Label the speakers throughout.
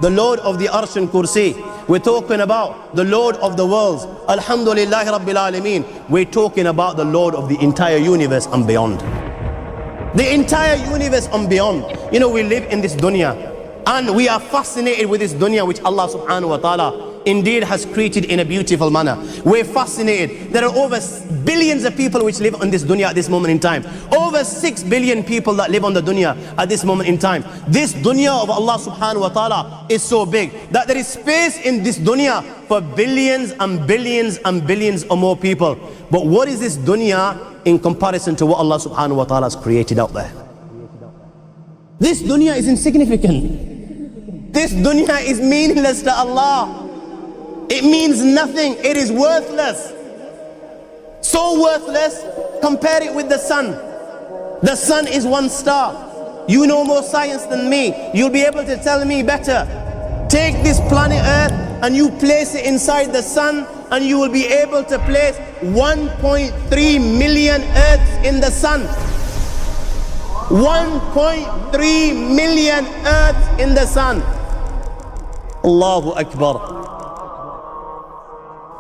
Speaker 1: the Lord of the Arsh and Kursi. We're talking about the Lord of the worlds. Alhamdulillah Rabbil Alameen. We're talking about the Lord of the entire universe and beyond. The entire universe and beyond. You know, we live in this dunya and we are fascinated with this dunya which Allah subhanahu wa ta'ala indeed has created in a beautiful manner. We're fascinated. There are over billions of people which live on this dunya at this moment in time. Over 6 billion people that live on the dunya at this moment in time. This dunya of Allah subhanahu wa ta'ala is so big that there is space in this dunya for billions and billions and billions or more people. But what is this dunya in comparison to what Allah subhanahu wa ta'ala has created out there? This dunya is insignificant. This dunya is meaningless to Allah. It means nothing. It is worthless. So worthless, compare it with the sun. The sun is one star. You know more science than me. You'll be able to tell me better. Take this planet Earth and you place it inside the sun and you will be able to place 1.3 million Earths in the sun. 1.3 million Earths in the sun. Allahu Akbar.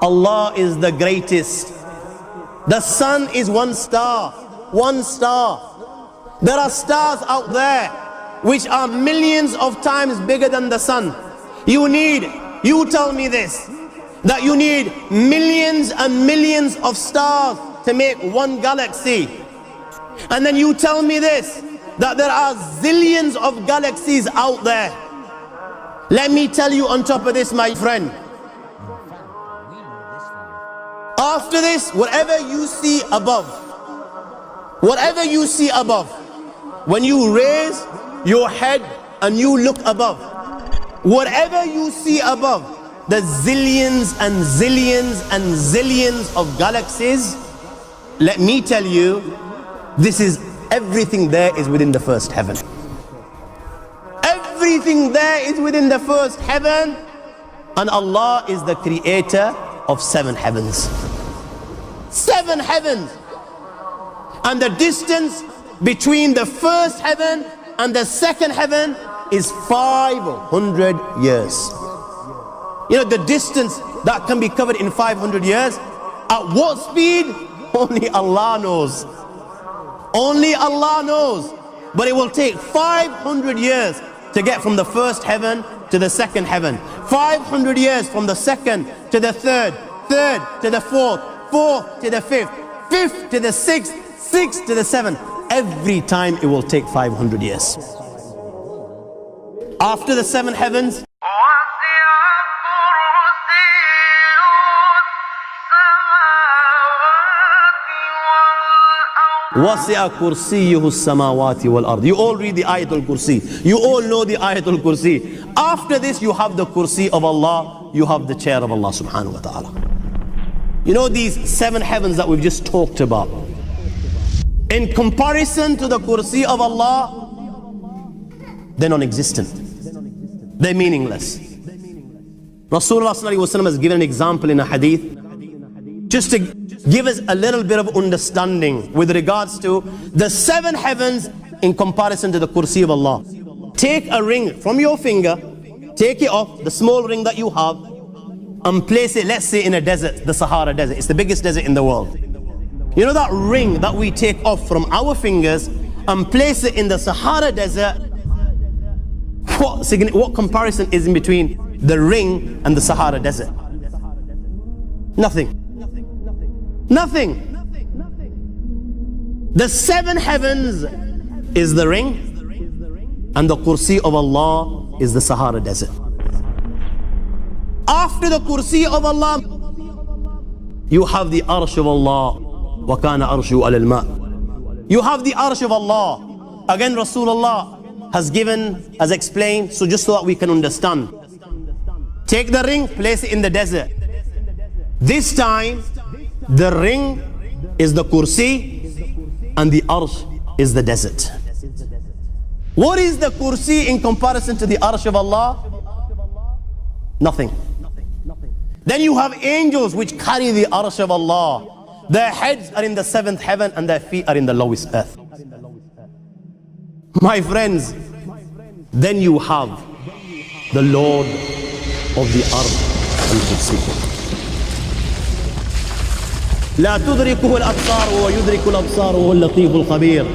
Speaker 1: Allah is the greatest. The sun is one star. One star. There are stars out there which are millions of times bigger than the sun. You tell me this, that you need millions and millions of stars to make one galaxy. And then you tell me this, that there are zillions of galaxies out there. Let me tell you on top of this, my friend, after this, whatever you see above, when you raise your head and you look above, whatever you see above, the zillions and zillions and zillions of galaxies, let me tell you, this is everything there is within the first heaven. Everything there is within the first heaven, and Allah is the creator of 7 heavens. 7 heavens. And the distance between the first heaven and the second heaven is 500 years. You know, the distance that can be covered in 500 years, at what speed? Only Allah knows. Only Allah knows. But it will take 500 years to get from the first heaven to the second heaven. 500 years from the second to the third, third to the fourth, fourth to the fifth, fifth to the sixth, sixth to the seventh. Every time it will take 500 years. After the 7 heavens, وَسِعَ كُرْسِيُّهُ السَّمَاوَاتِ وَالْأَرْضِ. You all read the Ayat al-Kursi. You all know the Ayat al-Kursi. After this you have the Kursi of Allah. You have the chair of Allah subhanahu wa ta'ala. You know these 7 heavens that we've just talked about, in comparison to the Kursi of Allah, they're non-existent. They're meaningless. Rasulullah sallallahu alaihi wasallam has given an example in a hadith just to give us a little bit of understanding with regards to the 7 heavens in comparison to the Kursi of Allah. Take a ring from your finger, take it off, the small ring that you have, and place it, let's say, in a desert, the Sahara Desert. It's the biggest desert in the world. You know that ring that we take off from our fingers and place it in the Sahara Desert? What comparison is in between the ring and the Sahara Desert? Nothing. Nothing. The 7 heavens is the ring, and the Kursi of Allah is the Sahara Desert. After the Kursi of Allah, you have the Arsh of Allah. وَكَانَ أَرْشُهُ عَلَى الْمَاءِ. You have the Arsh of Allah. Again, Rasulullah has explained, so just so that we can understand. Take the ring, place it in the desert. This time, the ring is the Kursi and the Arsh is the desert. What is the Kursi in comparison to the Arsh of Allah? Nothing. Then you have angels which carry the Arsh of Allah. Their heads are in the 7th heaven and their feet are in the lowest earth. My friends, then you have the Lord of the Arsh al-Kursi. لا تدركه الأبصار وهو يدرك الأبصار وهو اللطيف الخبير.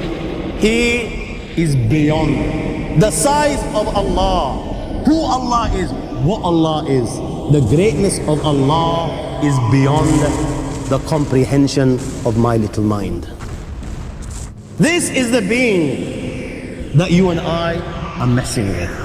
Speaker 1: He is beyond the size of Allah, who Allah is, what Allah is. The greatness of Allah is beyond the comprehension of my little mind. This is the being that you and I are messing with.